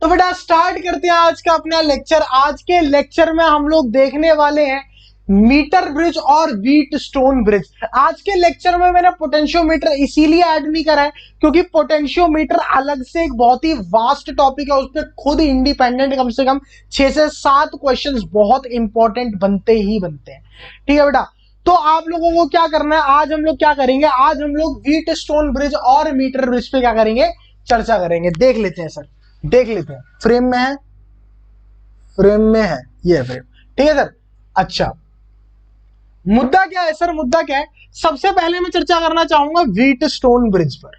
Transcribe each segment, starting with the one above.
तो बेटा स्टार्ट करते हैं आज का अपना लेक्चर। आज के लेक्चर में हम लोग देखने वाले हैं मीटर ब्रिज और व्हीट स्टोन ब्रिज। आज के लेक्चर में मैंने पोटेंशियोमीटर इसीलिए ऐड नहीं करा है क्योंकि पोटेंशियोमीटर अलग से एक बहुत ही वास्ट टॉपिक है, उस पर खुद इंडिपेंडेंट कम से कम 6 से 7 क्वेश्चंस बहुत इंपॉर्टेंट बनते ही बनते हैं। ठीक है बेटा, तो आप लोगों को क्या करना है, आज हम लोग क्या करेंगे, आज हम लोग व्हीट स्टोन ब्रिज और मीटर ब्रिज पे क्या करेंगे, चर्चा करेंगे। देख लेते हैं सर, देख लेते हैं। फ्रेम में है, फ्रेम में है, ये फ्रेम। ठीक है सर। अच्छा, मुद्दा क्या है सर, मुद्दा क्या है? सबसे पहले मैं चर्चा करना चाहूंगा व्हीट स्टोन ब्रिज पर।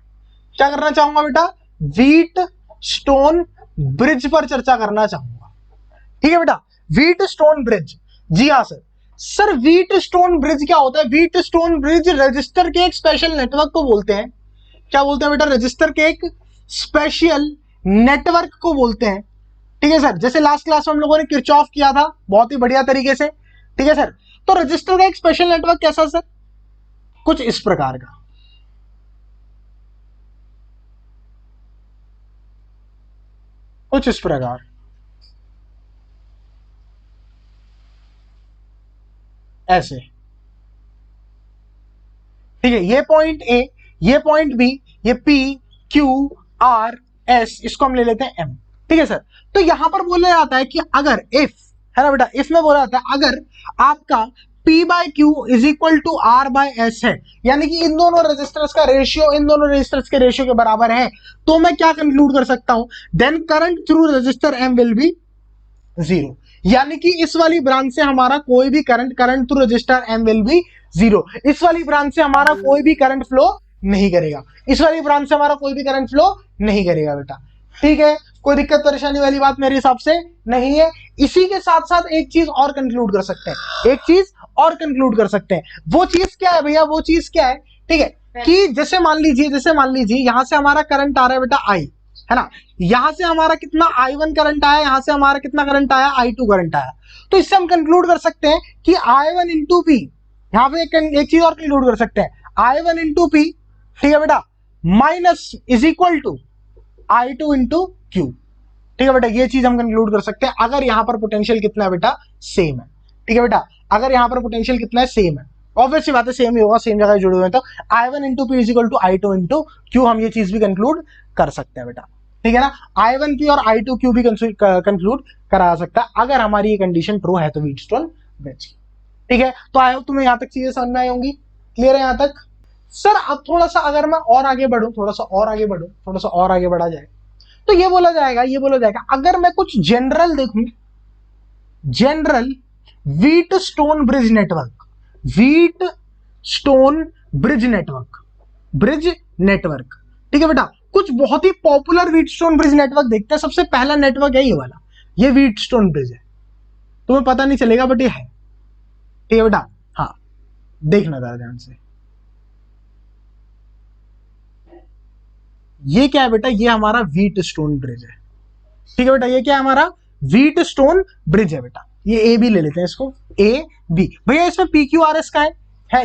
क्या करना चाहूंगा बेटा? व्हीट स्टोन ब्रिज पर चर्चा करना चाहूंगा। ठीक है बेटा, व्हीट स्टोन ब्रिज। जी हाँ sir. Sir Wheatstone bridge क्या होता है? व्हीट स्टोन ब्रिज रजिस्टर के एक स्पेशल नेटवर्क को बोलते हैं। क्या बोलते हैं बेटा? रजिस्टर के एक स्पेशल नेटवर्क को बोलते हैं। ठीक है सर, जैसे लास्ट क्लास में हम लोगों ने किरचॉफ किया था बहुत ही बढ़िया तरीके से। ठीक है सर, तो रजिस्टर का एक स्पेशल नेटवर्क कैसा सर? कुछ इस प्रकार का। कुछ इस प्रकार। ऐसे। ठीक है, ये पॉइंट ए, ये पॉइंट बी, ये पी क्यू आर एस, इसको हम ले लेते हैं एम। ठीक है सर, तो यहां पर बोला जाता है कि अगर इफ, है ना बेटा, इफ में बोला जाता है अगर आपका P by Q is equal to R by S है, यानी कि इन दोनों रेजिस्टर्स का रेशियो इन दोनों रेजिस्टर्स के रेशियो के बराबर है, तो मैं क्या कंक्लूड कर सकता हूं? Then current through resistor M will be zero. यानी कि इस वाली ब्रांच से हमारा कोई भी current through resistor M will be zero. इस वाली ब्रांच से हमारा कोई भी करंट फ्लो नहीं करेगा, इस वाली ब्रांच से हमारा कोई भी करंट फ्लो नहीं करेगा बेटा। ठीक है, कोई दिक्कत परेशानी वाली बात मेरे हिसाब से नहीं है। इसी के साथ साथ एक चीज और कंक्लूड कर सकते हैं, एक चीज और कंक्लूड कर सकते हैं। वो चीज क्या है भैया? वो चीज क्या है? ठीक है, कि जैसे मान लीजिए यहां से हमारा करंट आ रहा है बेटा आई, है ना, यहां से हमारा कितना I1 करंट आया, यहां से हमारा कितना करंट आया, I2 करंट आया। तो इससे हम कंक्लूड कर सकते हैं कि I1 इंटू पी, यहां पे एक चीज और कंक्लूड कर सकते हैं, I1 इंटू पी, ठीक है बेटा, minus is equal to I2 into Q. ठीक है बेटा, ये चीज हम कंक्लूड कर सकते हैं अगर यहां पर पोटेंशियल कितना है बेटा, सेम है। ठीक है बेटा, अगर यहां पर पोटेंशियल कितना है, सेम है। ऑब्वियस सी बात है, सेम ही होगा, सेम जगह जुड़े हुए हैं, तो I1 into P is equal to I2 into Q, हम ये चीज भी कंक्लूड कर सकते हैं बेटा। ठीक है ना, I1 पी और I2 क्यू भी कंक्लूड करा सकता है अगर हमारी ये कंडीशन ट्रू है तो व्हीट स्टोन ब्रिज की। ठीक है, तो आई होप तुम्हें यहां तक चीजें समझ में आई होंगी। क्लियर है यहां तक? सर अब थोड़ा सा अगर मैं और आगे बढ़ूं, थोड़ा सा और आगे बढ़ा जाए, तो ये बोला जाएगा अगर मैं कुछ जनरल देखूं, general Wheatstone bridge network, Wheatstone bridge network. ठीक है बेटा, कुछ बहुत ही popular Wheatstone bridge network देखते हैं। सबसे पहला नेटवर्क है ये वाला, ये व्हीट स्टोन ब्रिज है। तुम्हें पता नहीं चलेगा बट ये है। ठीक है बेटा, हाँ देखना जरा ध्यान से। ये क्या है बेटा? ये हमारा व्हीट स्टोन ब्रिज है। ठीक है बेटा, ये क्या है? हमारा व्हीट स्टोन ब्रिज है बेटा। ये ए बी ले लेते हैं इसको, ए बी। भैया इसमें पी क्यू आर एस का है,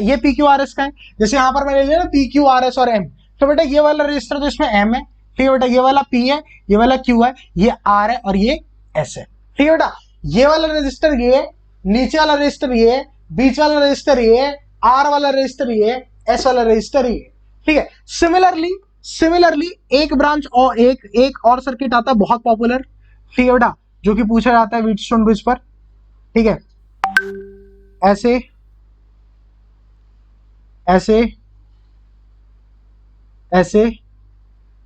ये पी क्यू आर एस का है। जैसे यहां पर मैंने लिया ना पी क्यू आर एस और एम, तो बेटा ये वाला रजिस्टर तो इसमें एम है। ठीक है बेटा, ये वाला पी है, ये वाला क्यू है, ये आर है और ये एस है। ठीक है बेटा, ये वाला रजिस्टर ये है, नीचे वाला रजिस्टर ये है, बीच वाला रजिस्टर ये है, आर वाला रजिस्टर ये है, एस वाला रजिस्टर ये है। ठीक है, सिमिलरली एक ब्रांच और एक और सर्किट आता है बहुत पॉपुलर, ठीक है बेटा, जो कि पूछा जाता है व्हीट स्टोन ब्रिज पर। ठीक है, ऐसे ऐसे ऐसे,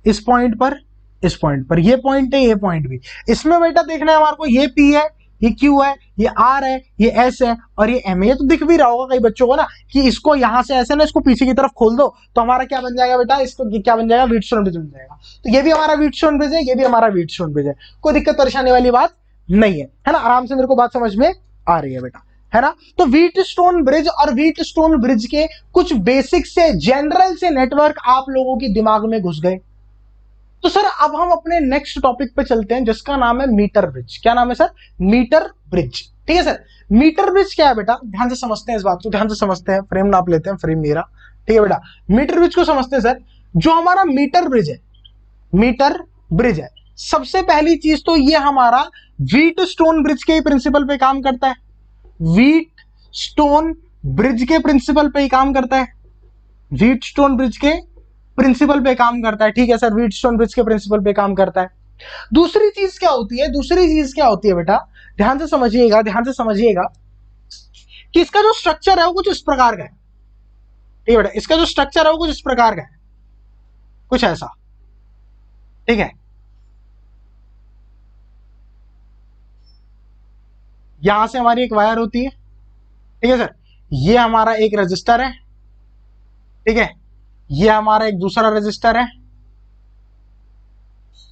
इस पॉइंट पर, इस पॉइंट पर, ये पॉइंट है, ये पॉइंट भी। इसमें बेटा देखना है हमारे को, ये पी है, ये क्यू है, ये आर है, ये एस है और ये एम है। ये तो दिख भी रहा होगा कई बच्चों को ना कि इसको यहां से ऐसे ना, इसको पीछे की तरफ खोल दो तो हमारा क्या बन जाएगा बेटा? इसको क्या बन जाएगा? व्हीट स्टोन ब्रिज बन जाएगा। तो ये भी हमारा व्हीट स्टोन ब्रिज है, ये भी हमारा व्हीट स्टोन ब्रिज है। कोई दिक्कत परेशानी वाली बात नहीं है ना? आराम से मेरे को बात समझ में आ रही है बेटा, है ना? तो व्हीट स्टोन ब्रिज और व्हीट स्टोन ब्रिज के कुछ बेसिक से, जनरल से नेटवर्क आप लोगों के दिमाग में घुस गए। तो सर अब हम अपने नेक्स्ट टॉपिक पे चलते हैं जिसका नाम है मीटर ब्रिज। क्या नाम है सर? Metre bridge. ठीक है सर, मीटर ब्रिज क्या है बेटा? ध्यान से समझते हैं इस बात को, ध्यान से समझते हैं। फ्रेम नाप लेते हैं, फ्रेम मेरा। ठीक है बेटा, मीटर ब्रिज को समझते हैं सर। जो हमारा मीटर ब्रिज है, मीटर ब्रिज है, सबसे पहली चीज तो ये हमारा व्हीट स्टोन ब्रिज के प्रिंसिपल पे काम करता है, व्हीट स्टोन ब्रिज के प्रिंसिपल पे ही काम करता है, व्हीट स्टोन ब्रिज के प्रिंसिपल पे काम करता है। ठीक है सर, व्हीट स्टोन ब्रिज के प्रिंसिपल पे काम करता है। दूसरी चीज क्या होती है, दूसरी चीज क्या होती है बेटा, ध्यान से समझिएगा, ध्यान से समझिएगा कि इसका जो स्ट्रक्चर है वो कुछ इस प्रकार का है। ठीक है बेटा, इसका जो स्ट्रक्चर है वो कुछ इस प्रकार का है, कुछ ऐसा। ठीक है, यहां से हमारी एक वायर होती है। ठीक है सर, ये हमारा एक रजिस्टर है। ठीक है, ये हमारा एक दूसरा रजिस्टर है।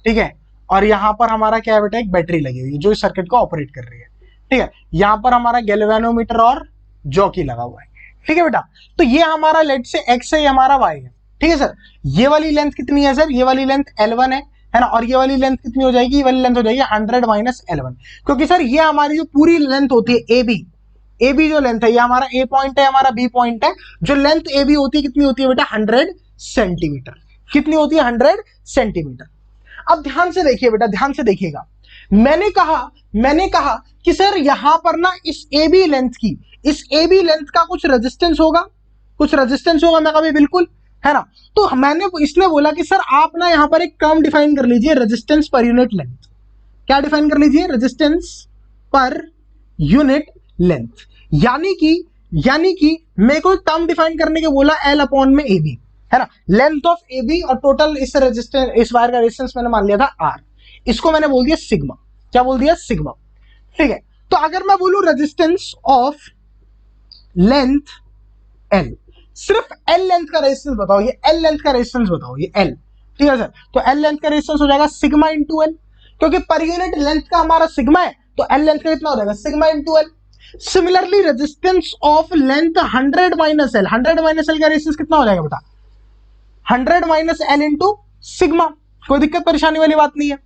ठीक है, और यहां पर हमारा क्या है बेटा, एक बैटरी लगी हुई है जो इस सर्किट को ऑपरेट कर रही है। ठीक है, यहां पर हमारा गैल्वेनोमीटर और जॉकी लगा हुआ है। ठीक है बेटा, तो ये हमारा लेट से एक्स है, ये हमारा वाई है। ठीक है सर, ये वाली लेंथ कितनी है सर, ये वाली लेंथ L1 है ना, और ये वाली लेंथ कितनी हो जाएगी, ये वाली लेंथ हो जाएगी 100 माइनस L1, क्योंकि सर ये हमारी जो पूरी लेंथ होती है ए बी जो लेंथ है, ये हमारा ए पॉइंट है, हमारा बी पॉइंट है, जो लेंथ ए बी होती है कितनी होती है बेटा, 100 सेंटीमीटर। कितनी होती है, 100 सेंटीमीटर। अब ध्यान से देखिए बेटा, ध्यान से देखिएगा, मैंने कहा कि सर यहां पर ना इस ए बी लेंथ का कुछ रेजिस्टेंस होगा, मैं कहा बिल्कुल है ना। तो मैंने इसलिए बोला कि सर आप ना यहां पर एक टर्म डिफाइन कर लीजिए, रेजिस्टेंस पर यूनिट लेंथ। क्या डिफाइन कर लीजिए, रेजिस्टेंस पर यूनिट लेंथ। यानी कि मेरे को टर्म डिफाइन करने के बोला L अपॉन में AB, है ना, लेंथ ऑफ AB और टोटल इस रेजिस्टेंस, इस वायर का रेजिस्टेंस मैंने मान लिया था R, इसको मैंने बोल दिया सिग्मा। क्या बोल दिया, सिग्मा। ठीक है, तो अगर मैं बोलूं रेजिस्टेंस ऑफ लेंथ L, सिर्फ L लेंथ का रेजिस्टेंस बताओ, ये L लेंथ का रेजिस्टेंस बताओ, ये L। ठीक है सर, तो L लेंथ का रेजिस्टेंस हो जाएगा सिग्मा इंटू L, क्योंकि पर यूनिट लेंथ का हमारा सिग्मा है, तो L लेंथ का कितना हो जाएगा, sigma into L। Similarly resistance of length 100 minus L, 100 minus L का रेजिस्टेंस कितना हो जाएगा बेटा, 100 माइनस L इंटू सिग्मा। कोई दिक्कत परेशानी वाली बात नहीं है,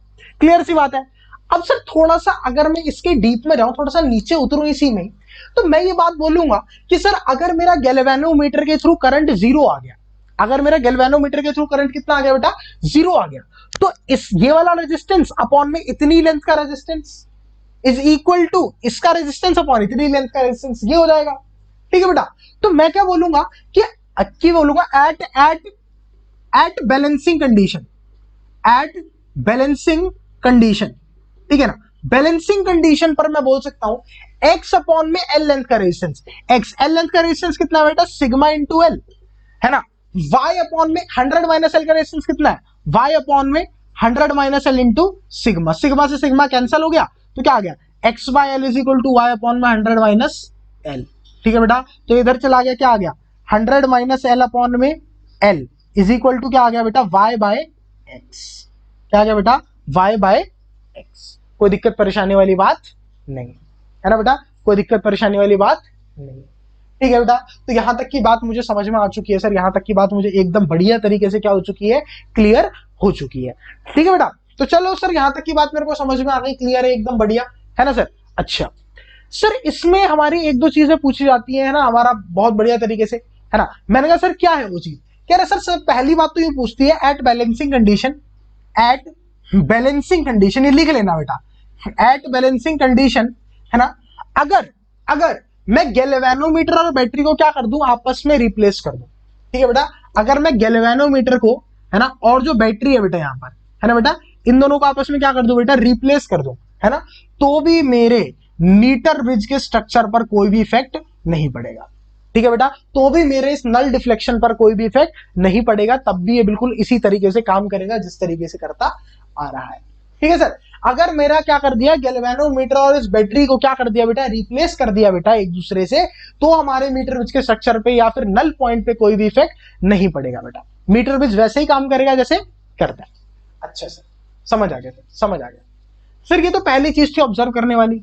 क्लियर सी बात है। अब सर थोड़ा सा अगर मैं इसके डीप में जाऊं, थोड़ा सा नीचे उतरूं इसी में, तो मैं ये बात बोलूंगा कि सर अगर मेरा गैल्वेनोमीटर के थ्रू करंट जीरो आ गया, अगर मेरा गैल्वेनोमीटर के थ्रू करंट कितना आ गया बेटा, जीरो आ गया, तो इस ये वाला रेजिस्टेंस अपॉन में इतनी लेंथ का रेजिस्टेंस इज इक्वल टू इसका रेजिस्टेंस अपॉन इतनी लेंथ का रेजिस्टेंस, ये हो जाएगा। ठीक है बेटा, तो मैं क्या बोलूंगा कि बोलूंगा at balancing condition, at balancing condition. ठीक है ना, बैलेंसिंग कंडीशन पर मैं बोल सकता हूं x अपॉन में L लेंथ का रेजिस्टेंस, L लेंथ का रेजिस्टेंस कितना है बेटा, सिग्मा इंटू L, है ना। y अपॉन में 100 माइनस L का रेजिस्टेंस कितना है, y अपॉन में 100 minus L into sigma, sigma से सिग्मा कैंसिल हो गया, तो क्या आ गया, x बाय L is equal to y upon में 100 माइनस L। ठीक है बेटा, तो इधर चला गया, क्या आ गया, 100 माइनस L अपॉन में L इज इक्वल टू क्या आ गया बेटा, y बाय x। क्या आ गया बेटा, y बाय x। कोई दिक्कत परेशानी वाली बात नहीं है ना बेटा, कोई दिक्कत परेशानी वाली बात नहीं। ठीक है बेटा, तो यहां तक की बात मुझे समझ में आ चुकी है सर, यहां तक की बात मुझे एकदम बढ़िया तरीके से क्या हो चुकी है, क्लियर हो चुकी है। ठीक है बेटा, तो चलो सर यहां तक की बात मेरे को समझ में आ गई, क्लियर है, एकदम बढ़िया है ना सर। अच्छा सर, इसमें हमारी एक दो चीजें पूछी जाती है ना हमारा बहुत बढ़िया तरीके से, है ना। मैंने कहा सर क्या है वो चीज, कह रहे सर पहली बात तो ये पूछती है at balancing condition, at balancing condition, ये लिख लेना बेटा, एट बैलेंसिंग कंडीशन, है ना, अगर मैं गैल्वेनोमीटर और बैटरी को क्या कर दूं, आपस में रिप्लेस कर दूं। ठीक है बेटा, अगर मैं गैल्वेनोमीटर को, है ना, और जो बैटरी है बेटा यहां पर, है ना बेटा, इन दोनों को आपस में क्या कर दूं बेटा, रिप्लेस कर दूं, है ना, तो भी मेरे मीटर ब्रिज के स्ट्रक्चर पर कोई भी इफेक्ट नहीं पड़ेगा। ठीक है बेटा, तो भी मेरे इस नल डिफ्लेक्शन पर कोई भी इफेक्ट नहीं पड़ेगा, तब भी ये बिल्कुल इसी तरीके से काम करेगा जिस तरीके से करता आ रहा है। ठीक है सर, अगर मेरा क्या कर दिया, गैल्वेनोमीटर और इस बैटरी को क्या कर दिया बेटा, रिप्लेस कर दिया बेटा एक दूसरे से, तो हमारे मीटर ब्रिज के स्ट्रक्चर पे या फिर नल पॉइंट पे कोई भी इफेक्ट नहीं पड़ेगा बेटा, मीटर ब्रिज वैसे ही काम करेगा जैसे करता है। अच्छा सर, समझ आ गया सर, समझ आ गया सर। ये तो पहली चीज थी ऑब्जर्व करने वाली।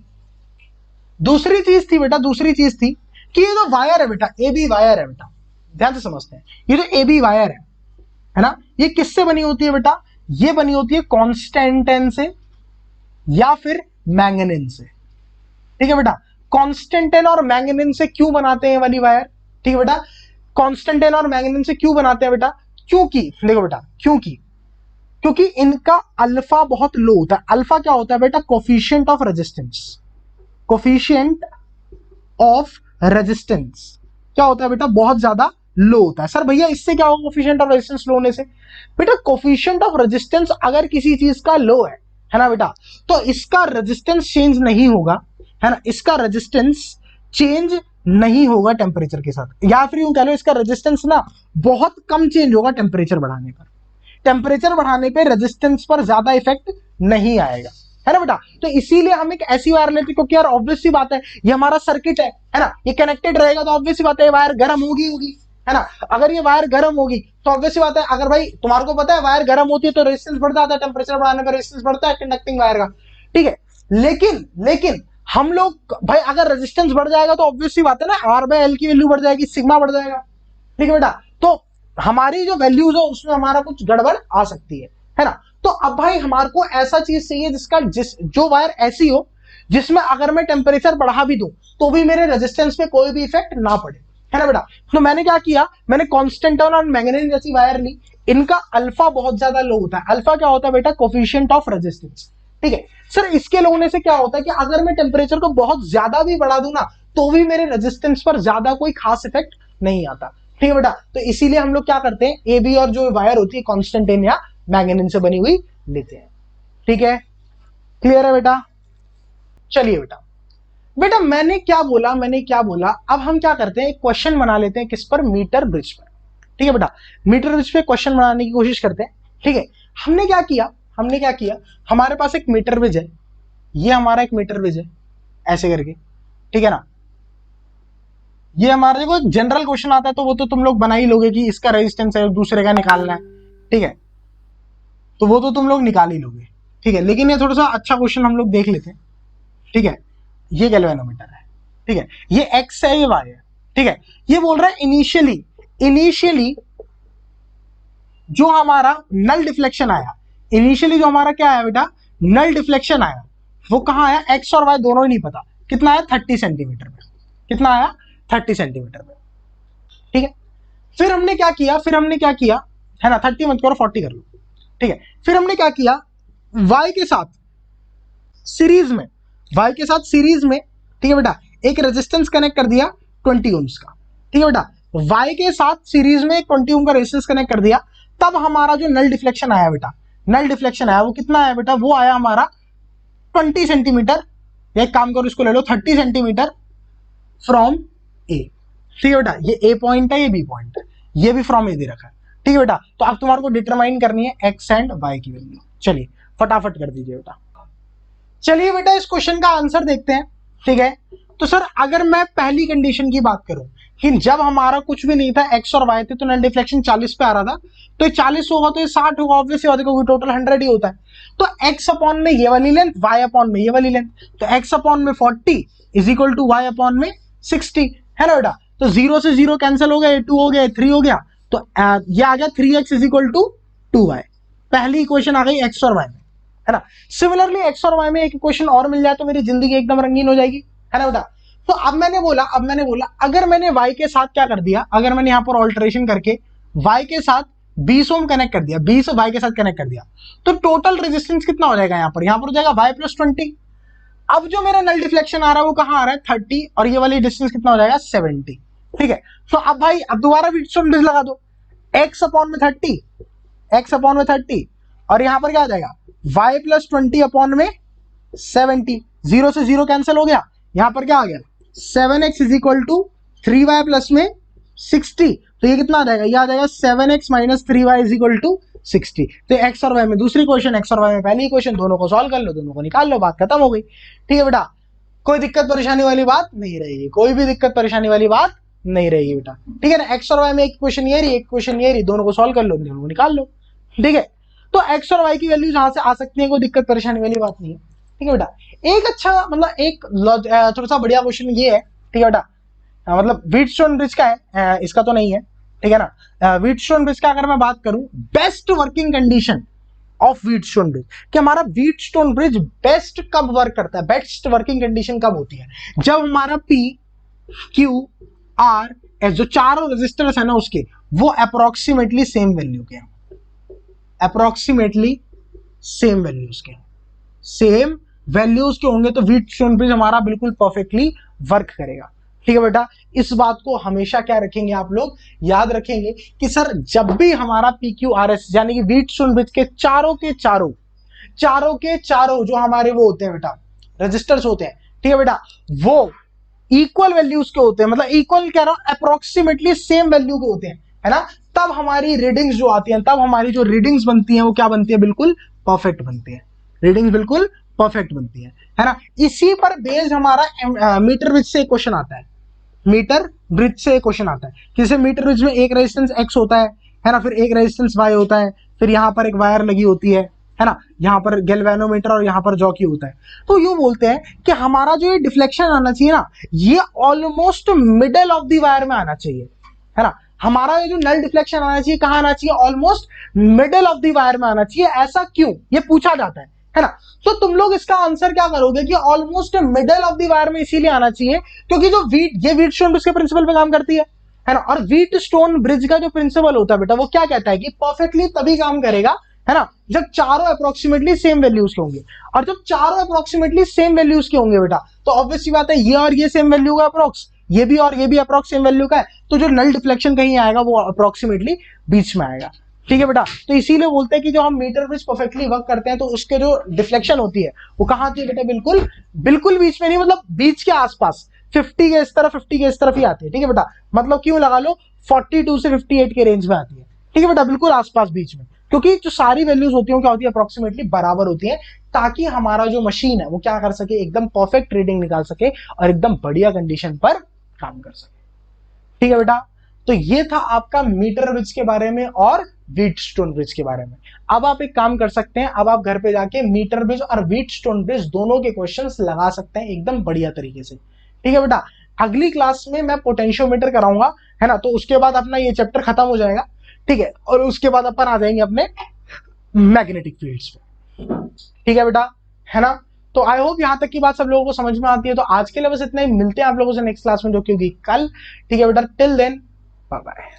दूसरी चीज थी बेटा, दूसरी चीज थी कि ये जो वायर है बेटा, ए बी वायर है बेटा, ध्यान से समझते हैं, ये जो ए बी वायर है ना, ये किससे बनी होती है बेटा, ये बनी होती है कॉन्स्टेंटेन से या फिर मैंगनीन से। ठीक है बेटा, कॉन्स्टेंटेन और मैंगनीन से क्यों बनाते हैं वाली वायर, ठीक है बेटा, कॉन्स्टेंटेन और मैंगनीन से क्यों बनाते हैं बेटा, क्योंकि देखो बेटा, क्योंकि क्योंकि इनका अल्फा बहुत लो होता है। अल्फा क्या होता है बेटा? Coefficient of resistance. Coefficient of resistance क्या होता है बेटा? बहुत ज्यादा लो होता है। सर भैया इससे क्या होगा कोफिशिएंट ऑफ रेजिस्टेंस लो होने से? बेटा कोफिशिएंट ऑफ रेजिस्टेंस अगर किसी चीज का लो है ना बेटा, तो इसका रेजिस्टेंस चेंज नहीं होगा, है ना, इसका रेजिस्टेंस चेंज नहीं होगा टेम्परेचर के साथ, या फिर यूं कह लो इसका रेजिस्टेंस ना बहुत कम चेंज होगा टेम्परेचर बढ़ाने पर। टेम्परेचर बढ़ाने पे रेजिस्टेंस पर ज्यादा इफेक्ट नहीं आएगा, है ना बेटा। तो इसीलिए हम एक ऐसी वायर लेते, क्योंकि यार ऑब्वियस सी बात है ये हमारा सर्किट है ना, ये कनेक्टेड रहेगा तो ऑब्वियस सी बात है वायर गर्म होगी, है ना। अगर ये वायर गर्म होगी तो ऑब्वियस सी बात है, अगर भाई तुम्हारे को पता है वायर गर्म होती है तो रेजिस्टेंस बढ़ जाता है, टेम्परेचर बढ़ाने पर रेजिस्टेंस बढ़ता है कंडक्टिंग वायर का, ठीक है। लेकिन हम लोग भाई अगर रेजिस्टेंस बढ़ जाएगा तो ऑब्वियस सी बात है ना, आर बाय एल की वैल्यू बढ़ जाएगी, सिग्मा बढ़ जाएगा, ठीक है बेटा। तो हमारी जो वैल्यूज है उसमें हमारा कुछ गड़बड़ आ सकती है ना। तो अब भाई हमारे को ऐसा चीज चाहिए जो वायर ऐसी हो जिसमें अगर मैं टेम्परेचर बढ़ा भी दूं तो भी मेरे रेजिस्टेंस पे कोई भी इफेक्ट ना पड़े, है ना बेटा। तो मैंने क्या किया, मैंने कांस्टेंटन और मैग्नेटिक जैसी वायर ली, इनका अल्फा बहुत ज्यादा लो होता है। अल्फा क्या होता है बेटा? कोफिशिएंट ऑफ रेजिस्टेंस, ठीक है। सर इसके लो होने से क्या होता है कि अगर मैं टेम्परेचर को बहुत ज्यादा भी बढ़ा दूं ना तो भी मेरे रेजिस्टेंस पर ज्यादा कोई खास इफेक्ट नहीं आता, ठीक है बेटा। तो इसीलिए हम लोग क्या करते हैं, ए बी और जो वायर होती है कांस्टेंटाइन या मैग्नेटिन से बनी हुई लेते हैं, ठीक है। क्लियर है बेटा? चलिए बेटा मैंने क्या बोला, अब हम क्या करते हैं, एक क्वेश्चन बना लेते हैं, किस पर? मीटर ब्रिज पर, ठीक है बेटा। मीटर ब्रिज पे क्वेश्चन बनाने की कोशिश करते हैं, ठीक है। हमने क्या किया, हमारे पास एक मीटर ब्रिज है, ये हमारा एक मीटर ब्रिज है ऐसे करके, ठीक है ना। ये हमारे देखो एक जनरल क्वेश्चन आता है तो वो तो तुम लोग बना ही लोगे कि इसका रेजिस्टेंस है दूसरे का निकालना है, ठीक है, तो वो तो तुम लोग निकाल ही लोगे, ठीक है। लेकिन ये थोड़ा सा अच्छा क्वेश्चन हम लोग देख लेते हैं, ठीक है। ये गैल्वेनोमीटर है, ठीक है, ये एक्स है, ये वाई है, ठीक है। ये बोल रहा है इनिशियली जो हमारा नल डिफ्लेक्शन आया, इनिशियली जो हमारा क्या आया बेटा, नल डिफ्लेक्शन आया, वो कहां आया? एक्स और वाई दोनों ही नहीं पता, कितना आया? 30 सेंटीमीटर में, कितना आया? 30 सेंटीमीटर में, ठीक है। फिर हमने क्या किया, है ना, 30 मत करो 40 कर लो, ठीक है। फिर हमने क्या किया, y के साथ सीरीज में, ठीक है बेटा, एक रेजिस्टेंस कनेक्ट कर दिया 20 ओम्स का, ठीक है बेटा। y के साथ सीरीज में 20 ओम का रेजिस्टेंस कनेक्ट कर दिया, तब हमारा जो नल डिफ्लेक्शन आया बेटा, वो कितना आया बेटा? वो आया हमारा 20 सेंटीमीटर, एक काम करो इसको ले लो 30 सेंटीमीटर फ्रॉम ए, ठीक है बेटा। ये ए पॉइंट है, ये बी पॉइंट है, ये भी फ्रॉम ए दे रखा है, ठीक है बेटा। तो अब तुम्हारे को डिटरमाइन करनी है एक्स एंड वाई की वैल्यू। चलिए फटाफट कर दीजिए बेटा। चलिए बेटा इस क्वेश्चन का आंसर देखते हैं, ठीक है। तो सर अगर मैं पहली कंडीशन की बात करूं कि जब हमारा कुछ भी नहीं था, एक्स और वाई थे, तो नल डिफ्लेक्शन 40 पे आ रहा था, तो ये 40 होगा तो ये 60 होगा, ऑब्वियसली बात है क्योंकि टोटल 100 ही होता है। तो एक्स अपॉन में ये वाली लेंथ, वाई अपॉन में ये वाली लेंथ, तो एक्स अपॉन में 40 is equal to y upon में 60, है ना बेटा। तो 0 से 0 कैंसिल हो गया, 2 हो गया, 3 हो गया, तो ये आ गया 3x is equal to 2y। पहली इक्वेशन आ गई एक्स और वाई में, है ना। सिमिलरली एक्स और वाई में एक इक्वेशन और मिल जाए तो मेरी जिंदगी एकदम रंगीन हो जाएगी, है ना बेटा। तो अब मैंने बोला अगर मैंने y के साथ क्या कर दिया, अगर मैंने यहां पर ऑल्टरेशन करके y के साथ 20 ओम कनेक्ट कर दिया, 20 y के साथ कनेक्ट कर दिया, तो टोटल रेजिस्टेंस कितना हो जाएगा? यहां पर हो जाएगा y प्लस 20। अब जो मेरा नल डिफ्लेक्शन आ रहा है वो कहां आ रहा है? 30, और ये वाली डिस्टेंस कितना हो जाएगा? 70, ठीक है। तो अब भाई अब दोबारा व्हीटस्टोन ब्रिज लगा दो, x अपॉन में 30 और यहां पर क्या आ जाएगा? y प्लस 20 अपॉन में 70, 0 से 0 कैंसिल हो गया, यहां पर क्या आ गया? 7x is equal to 3y plus में 60, तो ये कितना आ जाएगा? ये आ जाएगा 7x minus 3y is equal to 60। तो एक्स और वाई में दूसरी क्वेश्चन, एक्स और वाई में पहली क्वेश्चन, दोनों को सॉल्व कर लो, दोनों को निकाल लो, बात खत्म हो गई, ठीक है बेटा। कोई दिक्कत परेशानी वाली बात नहीं रहेगी, कोई भी दिक्कत परेशानी वाली बात नहीं रहेगी बेटा, ठीक है ना। एक्स और वाई में एक क्वेश्चन ये रही, एक क्वेश्चन ये रही, दोनों को सॉल्व कर लो, दोनों को निकाल लो, ठीक है। तो एक्स और वाई की वैल्यू जहां से आ सकती है, कोई दिक्कत परेशानी वाली बात नहीं है, ठीक है बेटा। एक अच्छा मतलब एक थोड़ा सा बढ़िया क्वेश्चन ये है, ठीक है बेटा, मतलब व्हीटस्टोन ब्रिज का है, इसका तो नहीं है, ठीक है ना। व्हीटस्टोन ब्रिज का अगर मैं बात करूं, best working condition of Wheatstone bridge, कि हमारा व्हीटस्टोन ब्रिज बेस्ट कब वर्क करता है, बेस्ट वर्किंग कंडीशन कब होती है? जब हमारा P, Q, R, S जो चारों रेजिस्टर्स है ना उसके, वो अप्रोक्सीमेटली सेम वैल्यू के हैं, अप्रोक्सीमेटली सेम वैल्यूज के, सेम वैल्यूज के होंगे तो व्हीटस्टोन ब्रिज हमारा बिल्कुल परफेक्टली वर्क करेगा। ठीक है बेटा, इस बात को हमेशा क्या रखेंगे आप लोग, याद रखेंगे कि सर जब भी हमारा PQRS यानी कि व्हीटस्टोन ब्रिज के चारों के चारों जो हमारे वो होते हैं बेटा, रजिस्टर्स होते हैं, ठीक है बेटा, वो इक्वल वैल्यूज के होते हैं, मतलब इक्वल कह रहा हूं, अप्रोक्सीमेटली सेम वैल्यू के होते हैं, है ना, तब हमारी रीडिंग्स जो आती हैं, तब हमारी जो रीडिंग्स बनती हैं वो क्या बनती है, बिल्कुल परफेक्ट बनती है, रीडिंग्स बिल्कुल परफेक्ट बनती है ना। इसी पर बेस्ड हमारा मीटर ब्रिज से क्वेश्चन आता है, मीटर ब्रिज से क्वेश्चन आता है, जैसे मीटर ब्रिज में एक रेजिस्टेंस X होता है ना, फिर एक रेजिस्टेंस Y होता है, फिर यहां पर एक वायर लगी होती है ना, यहाँ पर गैल्वेनोमीटर और यहाँ पर जॉकी होता है। तो यूं बोलते हैं कि हमारा जो ये डिफ्लेक्शन आना चाहिए ना, ये almost middle of the wire में आना चाहिए, है ना, हमारा ये जो नल डिफ्लेक्शन आना चाहिए कहां आना चाहिए, almost middle of the wire में आना चाहिए। ऐसा क्यों, ये पूछा जाता है ना। तो तुम लोग इसका आंसर क्या करोगे कि almost middle of the wire में इसीलिए आना चाहिए क्योंकि जो ये व्हीटस्टोन ब्रिज के प्रिंसिपल पे काम करती है ना, और व्हीटस्टोन ब्रिज का जो प्रिंसिपल होता है बेटा वो क्या कहता है कि परफेक्टली तभी काम करेगा, है ना, जब चारों अप्रोक्सीमेटली सेम वैल्यूज के होंगे। और जब चारों अप्रोक्सीमेटली सेम वैल्यूज के होंगे बेटा, तो ऑब्वियस सी बात है ये और ये सेम वैल्यू का अप्रोक्स, ये भी और ये भी अप्रोक्स सेम वैल्यू का है, तो जो नल डिफ्लेक्शन कहीं आएगा वो अप्रोक्सीमेटली बीच में आएगा। ठीक है बेटा, तो इसीलिए बोलते हैं कि जो हम मीटर ब्रिज परफेक्टली वर्क करते हैं तो उसके जो डिफ्लेक्शन होती है वो कहां आती है बेटा, बिल्कुल बीच में नहीं, मतलब बीच के आसपास 50 के इस तरफ 50 के इस तरफ ही आती है। ठीक है बेटा, मतलब क्यों लगा लो 42 से 58 के रेंज में आती है। ठीक है बेटा, बिल्कुल आसपास बीच में, क्योंकि जो सारी वैल्यूज होती है क्या होती है, अप्रोक्सीमेटली बराबर होती है, ताकि हमारा जो मशीन है वो क्या कर सके, एकदम परफेक्ट रीडिंग निकाल सके और एकदम बढ़िया कंडीशन पर काम कर सके। ठीक है बेटा, तो ये था आपका मीटर ब्रिज के बारे में और व्हीटस्टोन ब्रिज के बारे में। अब आप एक काम कर सकते हैं, अब आप घर पे जाके मीटर ब्रिज और व्हीटस्टोन ब्रिज दोनों के क्वेश्चंस लगा सकते हैं एकदम बढ़िया तरीके से। ठीक है बेटा, अगली क्लास में मैं पोटेंशियोमीटर कराऊंगा, है ना, तो उसके बाद अपना ये चैप्टर खत्म हो जाएगा। ठीक है, और उसके बाद अपन आ जाएंगे अपने मैग्नेटिक फील्ड्स पे। ठीक है बेटा, है ना, तो आई होप यहां तक की बात सब लोगों को समझ में आती है। तो आज के लिए बस इतना ही, मिलते हैं आप लोगों से नेक्स्ट क्लास में जो कि होगी कल। ठीक है बेटा, टिल देन बाय बाय।